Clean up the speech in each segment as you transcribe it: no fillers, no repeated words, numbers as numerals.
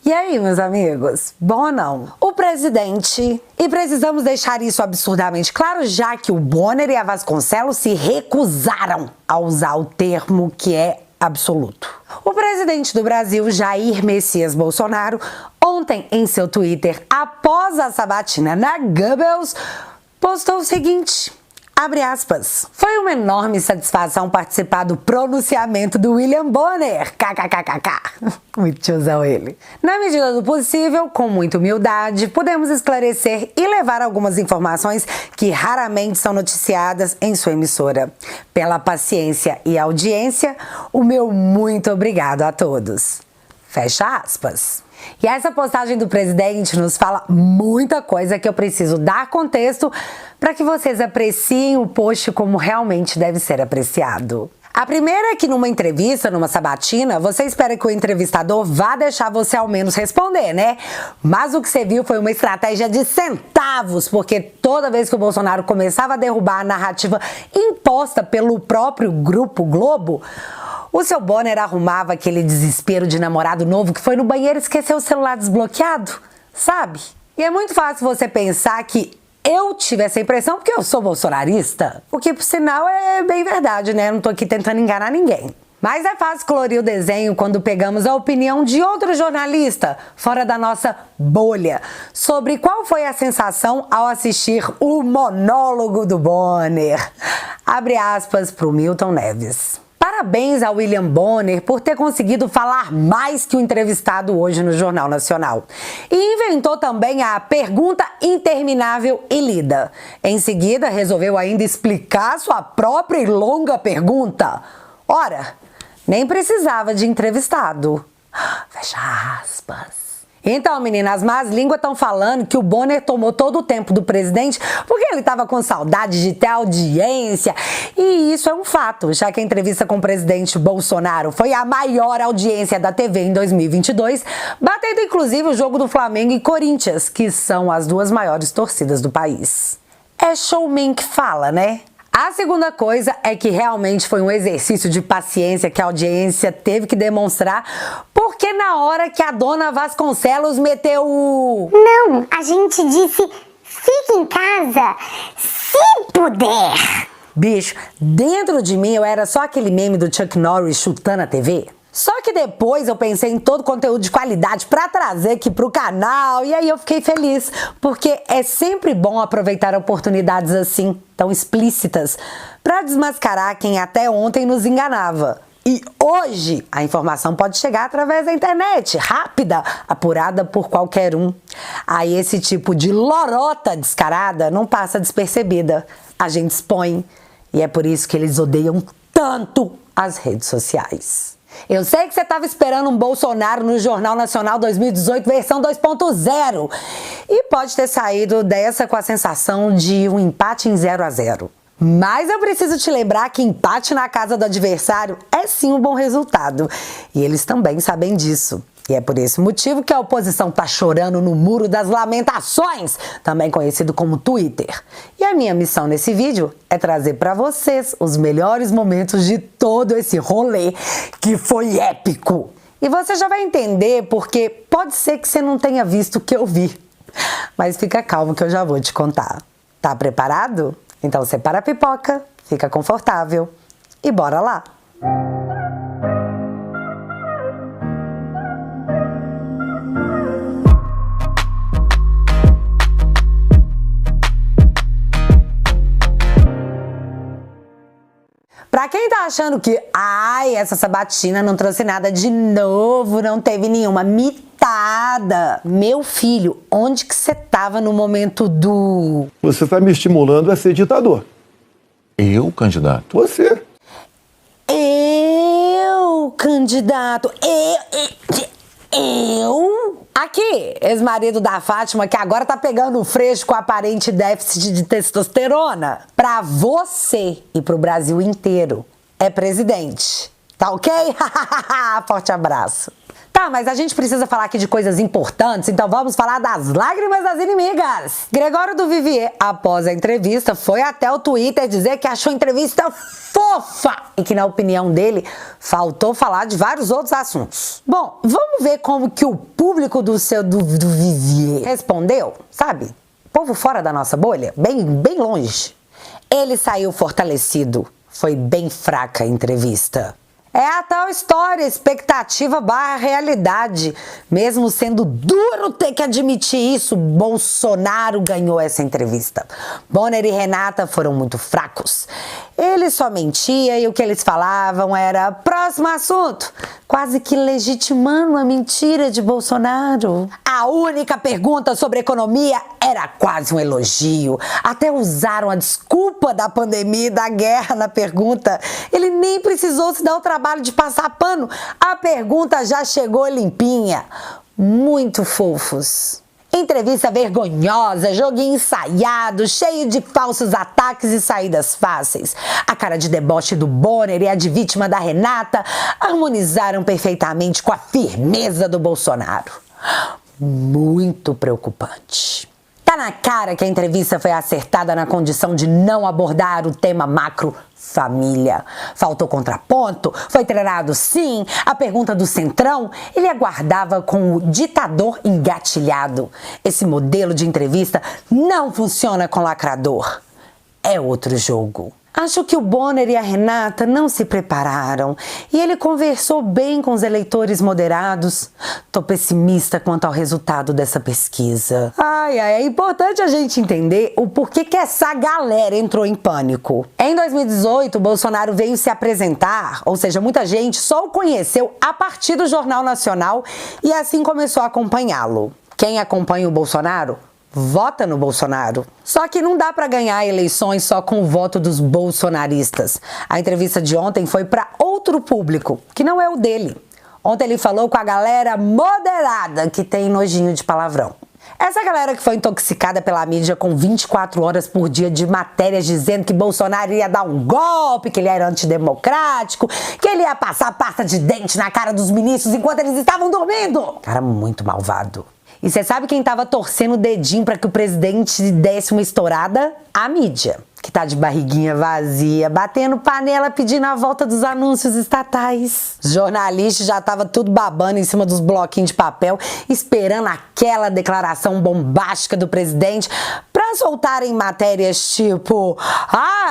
E aí, meus amigos? Bom ou não? O presidente, e precisamos deixar isso absurdamente claro, já que o Bonner e a Vasconcelos se recusaram a usar o termo que é absoluto. O presidente do Brasil, Jair Messias Bolsonaro, ontem em seu Twitter, após a sabatina na Goebbels, postou o seguinte, abre aspas, foi uma enorme satisfação participar do pronunciamento do William Bonner, kkkk, muito tiozão ele. Na medida do possível, com muita humildade, podemos esclarecer e levar algumas informações que raramente são noticiadas em sua emissora. Pela paciência e audiência, o meu muito obrigado a todos. Fecha aspas. E essa postagem do presidente nos fala muita coisa que eu preciso dar contexto para que vocês apreciem o post como realmente deve ser apreciado. A primeira é que numa entrevista, numa sabatina, você espera que o entrevistador vá deixar você ao menos responder, né? Mas o que você viu foi uma estratégia de centavos, porque toda vez que o Bolsonaro começava a derrubar a narrativa imposta pelo próprio Grupo Globo, o seu Bonner arrumava aquele desespero de namorado novo que foi no banheiro e esqueceu o celular desbloqueado, sabe? E é muito fácil você pensar que eu tive essa impressão porque eu sou bolsonarista, o que por sinal é bem verdade, né? Eu não tô aqui tentando enganar ninguém. Mas é fácil colorir o desenho quando pegamos a opinião de outro jornalista, fora da nossa bolha, sobre qual foi a sensação ao assistir o monólogo do Bonner. Abre aspas pro Milton Neves. Parabéns ao William Bonner por ter conseguido falar mais que o entrevistado hoje no Jornal Nacional. E inventou também a pergunta interminável e lida. Em seguida, resolveu ainda explicar sua própria e longa pergunta. Ora, nem precisava de entrevistado. Fecha aspas. Então, meninas, as más línguas estão falando que o Bonner tomou todo o tempo do presidente porque ele estava com saudade de ter audiência. E isso é um fato, já que a entrevista com o presidente Bolsonaro foi a maior audiência da TV em 2022, batendo inclusive o jogo do Flamengo e Corinthians, que são as duas maiores torcidas do país. É showman que fala, né? A segunda coisa é que realmente foi um exercício de paciência que a audiência teve que demonstrar, porque na hora que a dona Vasconcelos meteu o... Não, a gente disse, fique em casa, se puder. Bicho, dentro de mim eu era só aquele meme do Chuck Norris chutando a TV. Só que depois eu pensei em todo conteúdo de qualidade pra trazer aqui pro canal e aí eu fiquei feliz, porque é sempre bom aproveitar oportunidades assim, tão explícitas, pra desmascarar quem até ontem nos enganava. E hoje a informação pode chegar através da internet, rápida, apurada por qualquer um. Aí esse tipo de lorota descarada não passa despercebida, a gente expõe. E é por isso que eles odeiam tanto as redes sociais. Eu sei que você estava esperando um Bolsonaro no Jornal Nacional 2018 versão 2.0 e pode ter saído dessa com a sensação de um empate em 0-0. Mas eu preciso te lembrar que empate na casa do adversário é sim um bom resultado e eles também sabem disso. E é por esse motivo que a oposição tá chorando no Muro das Lamentações, também conhecido como Twitter. E a minha missão nesse vídeo é trazer para vocês os melhores momentos de todo esse rolê, que foi épico. E você já vai entender porque pode ser que você não tenha visto o que eu vi. Mas fica calmo que eu já vou te contar. Tá preparado? Então separa a pipoca, fica confortável e bora lá! Pra quem tá achando que, essa sabatina não trouxe nada de novo, não teve nenhuma mitada. Meu filho, onde que você tava no momento do... Você tá me estimulando a ser ditador. Eu, candidato? Você. Eu, candidato. Eu? Aqui, ex-marido da Fátima, que agora tá pegando o freixo com aparente déficit de testosterona. Pra você e pro Brasil inteiro, é presidente. Tá ok? Forte abraço. Tá, mas a gente precisa falar aqui de coisas importantes, então vamos falar das lágrimas das inimigas. Gregório do Vivier, após a entrevista, foi até o Twitter dizer que achou a entrevista fofa e que, na opinião dele, faltou falar de vários outros assuntos. Bom, vamos ver como que o público do Vivier respondeu, sabe? Povo fora da nossa bolha, bem longe. Ele saiu fortalecido. Foi bem fraca a entrevista. É a tal história, expectativa barra realidade. Mesmo sendo duro ter que admitir isso, Bolsonaro ganhou essa entrevista. Bonner e Renata foram muito fracos. Ele só mentia e o que eles falavam era próximo assunto, quase que legitimando a mentira de Bolsonaro. A única pergunta sobre economia era quase um elogio. Até usaram a desculpa da pandemia e da guerra na pergunta. Ele nem precisou se dar o trabalho de passar pano. A pergunta já chegou limpinha. Muito fofos. Entrevista vergonhosa, joguinho ensaiado, cheio de falsos ataques e saídas fáceis. A cara de deboche do Bonner e a de vítima da Renata harmonizaram perfeitamente com a firmeza do Bolsonaro. Muito preocupante. Tá na cara que a entrevista foi acertada na condição de não abordar o tema macro família. Faltou contraponto? Foi treinado sim? A pergunta do Centrão? Ele aguardava com o ditador engatilhado. Esse modelo de entrevista não funciona com lacrador. É outro jogo. Acho que o Bonner e a Renata não se prepararam e ele conversou bem com os eleitores moderados. Tô pessimista quanto ao resultado dessa pesquisa. É importante a gente entender o porquê que essa galera entrou em pânico. Em 2018, o Bolsonaro veio se apresentar, ou seja, muita gente só o conheceu a partir do Jornal Nacional e assim começou a acompanhá-lo. Quem acompanha o Bolsonaro vota no Bolsonaro. Só que não dá pra ganhar eleições só com o voto dos bolsonaristas. A entrevista de ontem foi pra outro público, que não é o dele. Ontem ele falou com a galera moderada que tem nojinho de palavrão. Essa galera que foi intoxicada pela mídia com 24 horas por dia de matérias dizendo que Bolsonaro ia dar um golpe, que ele era antidemocrático, que ele ia passar pasta de dente na cara dos ministros enquanto eles estavam dormindo. Cara muito malvado. E você sabe quem tava torcendo o dedinho para que o presidente desse uma estourada? A mídia, que tá de barriguinha vazia, batendo panela pedindo a volta dos anúncios estatais. Os jornalistas já tava tudo babando em cima dos bloquinhos de papel, esperando aquela declaração bombástica do presidente para soltarem matérias tipo: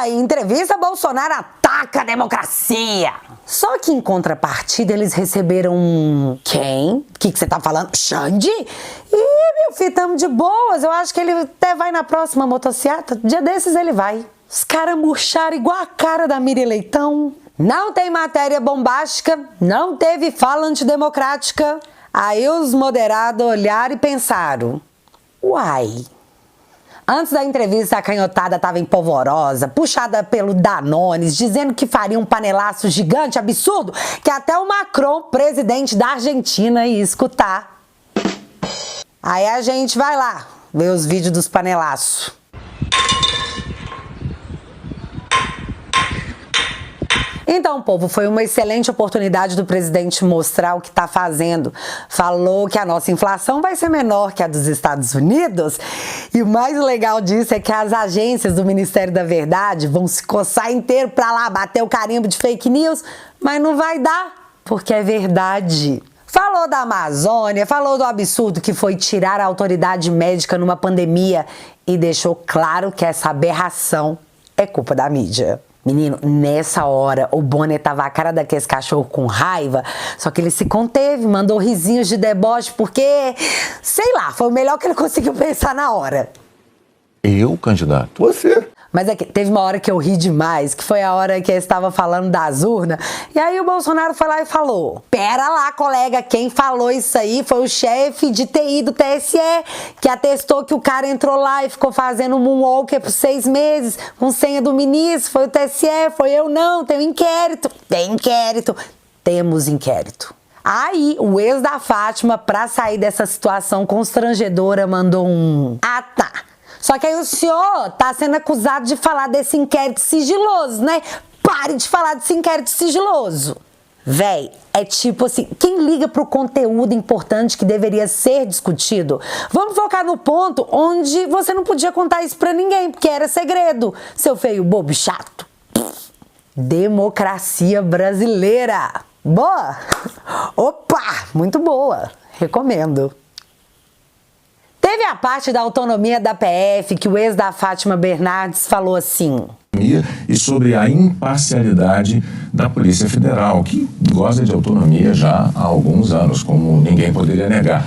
entrevista Bolsonaro ataca a democracia. Só que em contrapartida eles receberam um... Quem? O que você tá falando? Xande? Ih, meu filho, tamo de boas. Eu acho que ele até vai na próxima motociata. Dia desses ele vai. Os caras murcharam igual a cara da Miriam Leitão. Não tem matéria bombástica, não teve fala antidemocrática. Aí os moderados olharam e pensaram: uai... Antes da entrevista, a canhotada estava empolvorosa, puxada pelo Danones, dizendo que faria um panelaço gigante, absurdo, que até o Macron, presidente da Argentina, ia escutar. Aí a gente vai lá ver os vídeos dos panelaços. Então, povo, foi uma excelente oportunidade do presidente mostrar o que está fazendo. Falou que a nossa inflação vai ser menor que a dos Estados Unidos. E o mais legal disso é que as agências do Ministério da Verdade vão se coçar inteiro para lá bater o carimbo de fake news, mas não vai dar, porque é verdade. Falou da Amazônia, falou do absurdo que foi tirar a autoridade médica numa pandemia e deixou claro que essa aberração é culpa da mídia. Menino, nessa hora, o Bonner tava a cara daqueles cachorro com raiva, só que ele se conteve, mandou risinhos de deboche, porque, sei lá, foi o melhor que ele conseguiu pensar na hora. Eu, candidato? Você. Mas é que teve uma hora que eu ri demais, que foi a hora que eu estava falando das urnas, e aí o Bolsonaro foi lá e falou: pera lá, colega, quem falou isso aí foi o chefe de TI do TSE, que atestou que o cara entrou lá e ficou fazendo moonwalker por 6 meses, com senha do ministro, foi o TSE, foi eu não, tem um inquérito. Tem inquérito. Temos inquérito. Aí, o ex da Fátima, pra sair dessa situação constrangedora, mandou um: ah, tá. Só que aí o senhor tá sendo acusado de falar desse inquérito sigiloso, né? Pare de falar desse inquérito sigiloso. Véi, é tipo assim, quem liga pro conteúdo importante que deveria ser discutido? Vamos focar no ponto onde você não podia contar isso pra ninguém, porque era segredo, seu feio bobo chato. Democracia brasileira. Boa? Opa, muito boa. Recomendo. Teve a parte da autonomia da PF que o ex da Fátima Bernardes falou assim... E sobre a imparcialidade da Polícia Federal, que goza de autonomia já há alguns anos, como ninguém poderia negar.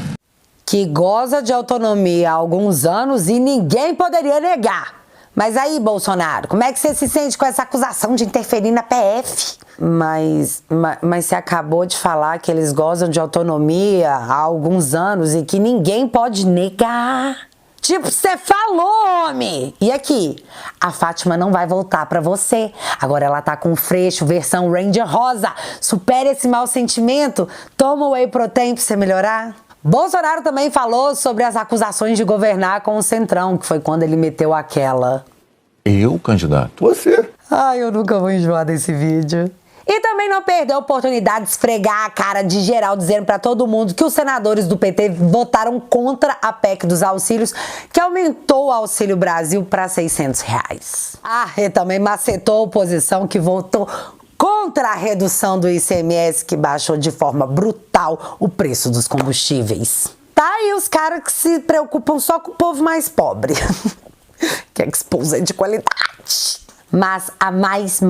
Que goza de autonomia há alguns anos e ninguém poderia negar. Mas aí, Bolsonaro, como é que você se sente com essa acusação de interferir na PF? Mas você acabou de falar que eles gozam de autonomia há alguns anos e que ninguém pode negar. Tipo, você falou, homem! E aqui, a Fátima não vai voltar pra você. Agora ela tá com Freixo, versão Ranger Rosa. Supere esse mau sentimento. Toma o Whey Protein pra você melhorar. Bolsonaro também falou sobre as acusações de governar com o Centrão, que foi quando ele meteu aquela. Eu, candidato? Você. Ai, eu nunca vou enjoar desse vídeo. E também não perdeu a oportunidade de esfregar a cara de geral, dizendo pra todo mundo que os senadores do PT votaram contra a PEC dos auxílios, que aumentou o Auxílio Brasil para R$600. Ah, e também macetou a oposição que votou contra a redução do ICMS, que baixou de forma brutal o preço dos combustíveis. Tá aí os caras que se preocupam só com o povo mais pobre. Que expulsa de qualidade. Mas a mais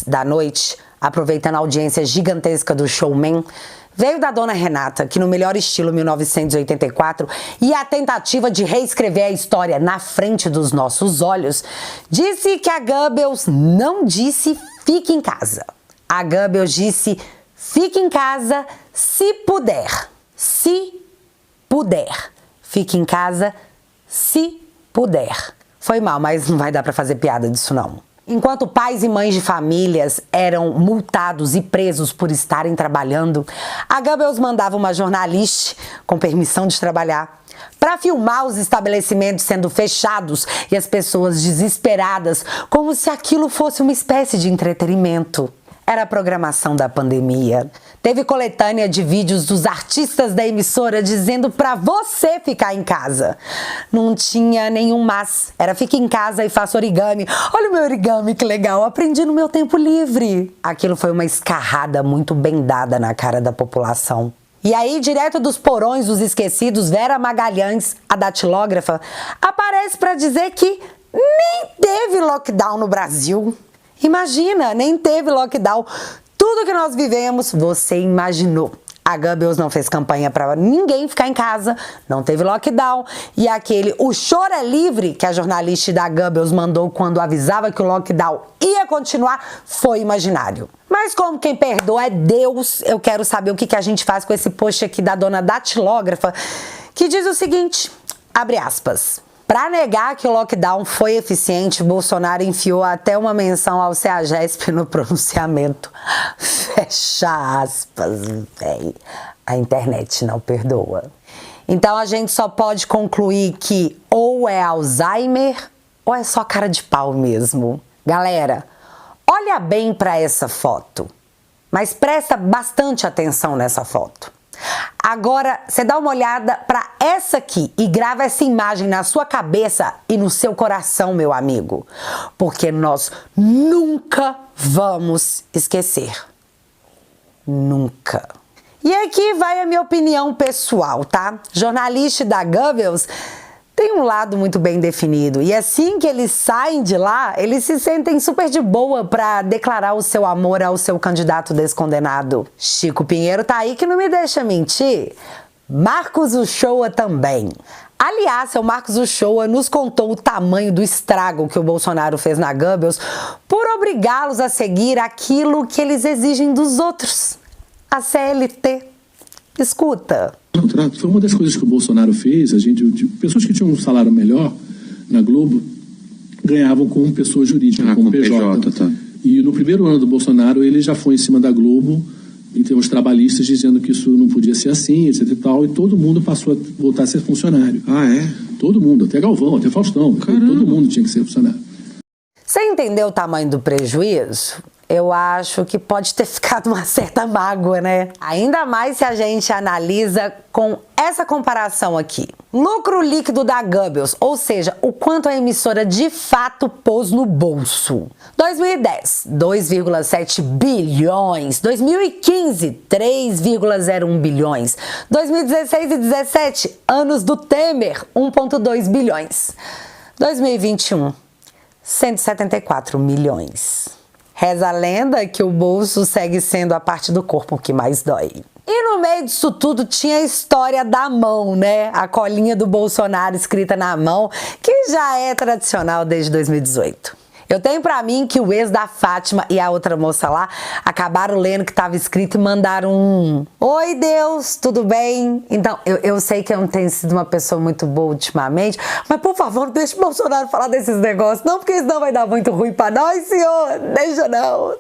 da noite, aproveitando a audiência gigantesca do Showman, veio da dona Renata, que no melhor estilo 1984 e a tentativa de reescrever a história na frente dos nossos olhos, disse que a Goebbels não disse fique em casa. A Goebbels disse fique em casa se puder. Se puder. Fique em casa se puder. Foi mal, mas não vai dar pra fazer piada disso não. Enquanto pais e mães de famílias eram multados e presos por estarem trabalhando, a Goebbels mandava uma jornalista, com permissão de trabalhar, para filmar os estabelecimentos sendo fechados e as pessoas desesperadas, como se aquilo fosse uma espécie de entretenimento. Era a programação da pandemia. Teve coletânea de vídeos dos artistas da emissora dizendo pra você ficar em casa. Não tinha nenhum mas. Era fique em casa e faça origami. Olha o meu origami, que legal. Aprendi no meu tempo livre. Aquilo foi uma escarrada muito bem dada na cara da população. E aí, direto dos porões dos esquecidos, Vera Magalhães, a datilógrafa, aparece pra dizer que nem teve lockdown no Brasil. Imagina, nem teve lockdown. Tudo que nós vivemos, você imaginou. A Goebbels não fez campanha para ninguém ficar em casa, não teve lockdown. E aquele, o choro é livre, que a jornalista da Goebbels mandou quando avisava que o lockdown ia continuar, foi imaginário. Mas como quem perdoa é Deus, eu quero saber o que a gente faz com esse post aqui da dona datilógrafa, que diz o seguinte, abre aspas. Para negar que o lockdown foi eficiente, Bolsonaro enfiou até uma menção ao CEAGESP no pronunciamento. Fecha aspas, véi. A internet não perdoa. Então a gente só pode concluir que ou é Alzheimer ou é só cara de pau mesmo. Galera, olha bem para essa foto, mas presta bastante atenção nessa foto. Agora, você dá uma olhada para essa aqui e grava essa imagem na sua cabeça e no seu coração, meu amigo. Porque nós nunca vamos esquecer. Nunca. E aqui vai a minha opinião pessoal, tá? Jornalista da Goebbels tem um lado muito bem definido. E assim que eles saem de lá, eles se sentem super de boa para declarar o seu amor ao seu candidato descondenado. Chico Pinheiro tá aí que não me deixa mentir. Marcos Uchoa também. Aliás, seu Marcos Uchoa nos contou o tamanho do estrago que o Bolsonaro fez na Goebbels por obrigá-los a seguir aquilo que eles exigem dos outros. A CLT. Escuta. Foi uma das coisas que o Bolsonaro fez. Pessoas que tinham um salário melhor na Globo ganhavam como pessoa jurídica, como PJ. Tá. E no primeiro ano do Bolsonaro, ele já foi em cima da Globo, em termos trabalhistas, dizendo que isso não podia ser assim, etc e tal, e todo mundo passou a voltar a ser funcionário. Ah, é? Todo mundo, até Galvão, até Faustão. Caramba. Todo mundo tinha que ser funcionário. Você entendeu o tamanho do prejuízo? eu acho que pode ter ficado uma certa mágoa, né? Ainda mais se a gente analisa com essa comparação aqui. Lucro líquido da Goebbels, ou seja, o quanto a emissora de fato pôs no bolso. 2010, 2,7 bilhões. 2015, 3,01 bilhões. 2016 e 2017, anos do Temer, 1,2 bilhões. 2021, 174 milhões. Reza a lenda que o bolso segue sendo a parte do corpo que mais dói. E no meio disso tudo tinha a história da mão, né? A colinha do Bolsonaro escrita na mão, que já é tradicional desde 2018. Eu tenho pra mim que o ex da Fátima e a outra moça lá acabaram lendo o que estava escrito e mandaram um "Oi, Deus, tudo bem?" Então, eu sei que eu não tenho sido uma pessoa muito boa ultimamente, mas por favor, não deixe o Bolsonaro falar desses negócios, não, porque senão vai dar muito ruim pra nós, senhor. Deixa não.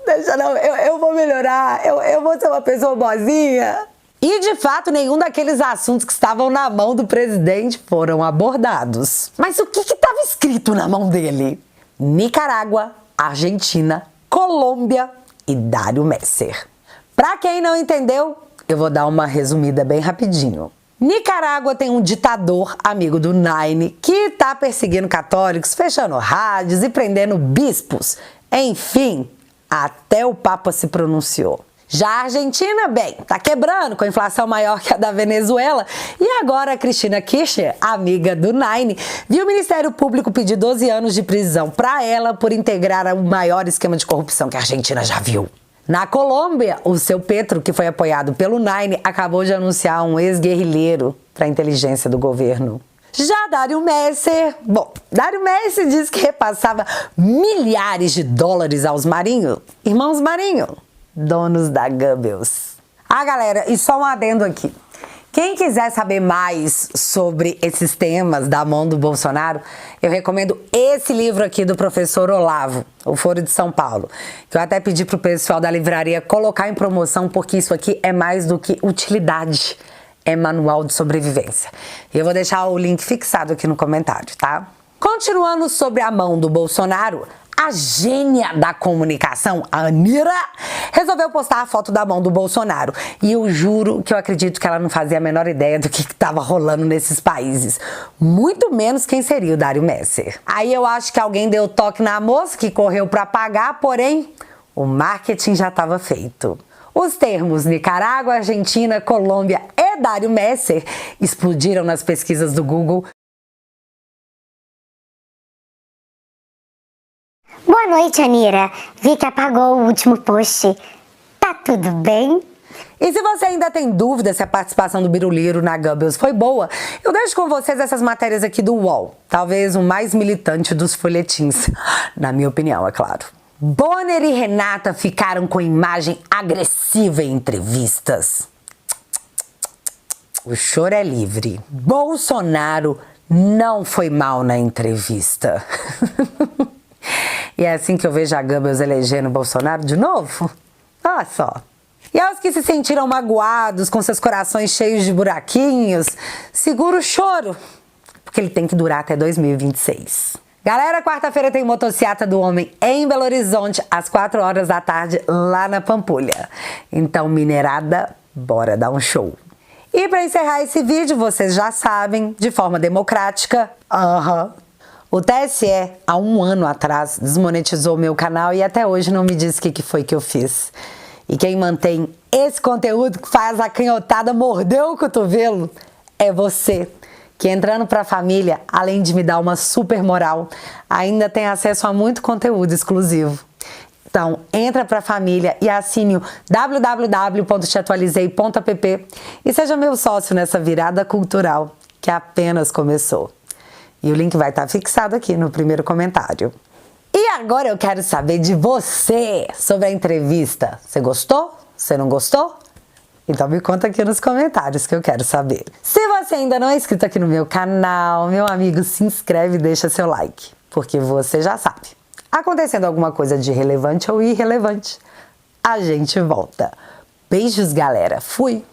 Eu vou melhorar, eu vou ser uma pessoa boazinha. E, de fato, nenhum daqueles assuntos que estavam na mão do presidente foram abordados. Mas o que estava escrito na mão dele? Nicarágua, Argentina, Colômbia e Dário Messer. Pra quem não entendeu, eu vou dar uma resumida bem rapidinho. Nicarágua tem um ditador, amigo do Nine, que tá perseguindo católicos, fechando rádios e prendendo bispos. Enfim, até o Papa se pronunciou. Já a Argentina, bem, tá quebrando com a inflação maior que a da Venezuela. E agora a Cristina Kirchner, amiga do Nine, viu o Ministério Público pedir 12 anos de prisão para ela por integrar o maior esquema de corrupção que a Argentina já viu. Na Colômbia, o seu Petro, que foi apoiado pelo Nine, acabou de anunciar um ex-guerrilheiro para a inteligência do governo. Já Dário Messer, Dário Messer disse que repassava milhares de dólares aos Marinho, irmãos Marinho, donos da Goebbels. Galera, e só um adendo aqui. Quem quiser saber mais sobre esses temas da mão do Bolsonaro, eu recomendo esse livro aqui do professor Olavo, O Foro de São Paulo, que eu até pedi pro pessoal da livraria colocar em promoção, porque isso aqui é mais do que utilidade, é manual de sobrevivência. E eu vou deixar o link fixado aqui no comentário, tá? Continuando sobre a mão do Bolsonaro, a gênia da comunicação, a Anira, resolveu postar a foto da mão do Bolsonaro. E eu juro que eu acredito que ela não fazia a menor ideia do que estava rolando nesses países. Muito menos quem seria o Dário Messer. Aí eu acho que alguém deu toque na moça que correu para pagar, porém, o marketing já estava feito. Os termos Nicarágua, Argentina, Colômbia e Dário Messer explodiram nas pesquisas do Google. Boa noite, Anira. Vi que apagou o último post. Tá tudo bem? E se você ainda tem dúvida se a participação do Biruliro na Goebbels foi boa, eu deixo com vocês essas matérias aqui do UOL. Talvez o mais militante dos folhetins, na minha opinião, é claro. Bonner e Renata ficaram com imagem agressiva em entrevistas. O choro é livre. Bolsonaro não foi mal na entrevista. E é assim que eu vejo a Goebbels elegendo Bolsonaro de novo? Olha só. E aos que se sentiram magoados, com seus corações cheios de buraquinhos, segura o choro, porque ele tem que durar até 2026. Galera, quarta-feira tem motociata do homem em Belo Horizonte, às 4 horas da tarde, lá na Pampulha. Então, minerada, bora dar um show. E para encerrar esse vídeo, vocês já sabem, de forma democrática, o TSE, há 1 ano atrás, desmonetizou meu canal e até hoje não me disse o que foi que eu fiz. E quem mantém esse conteúdo que faz a canhotada morder o cotovelo é você, que entrando pra família, além de me dar uma super moral, ainda tem acesso a muito conteúdo exclusivo. Então, entra pra família e assine o www.teatualizei.app e seja meu sócio nessa virada cultural que apenas começou. E o link vai estar fixado aqui no primeiro comentário. E agora eu quero saber de você sobre a entrevista. Você gostou? Você não gostou? Então me conta aqui nos comentários que eu quero saber. Se você ainda não é inscrito aqui no meu canal, meu amigo, se inscreve e deixa seu like. Porque você já sabe. Acontecendo alguma coisa de relevante ou irrelevante, a gente volta. Beijos, galera. Fui!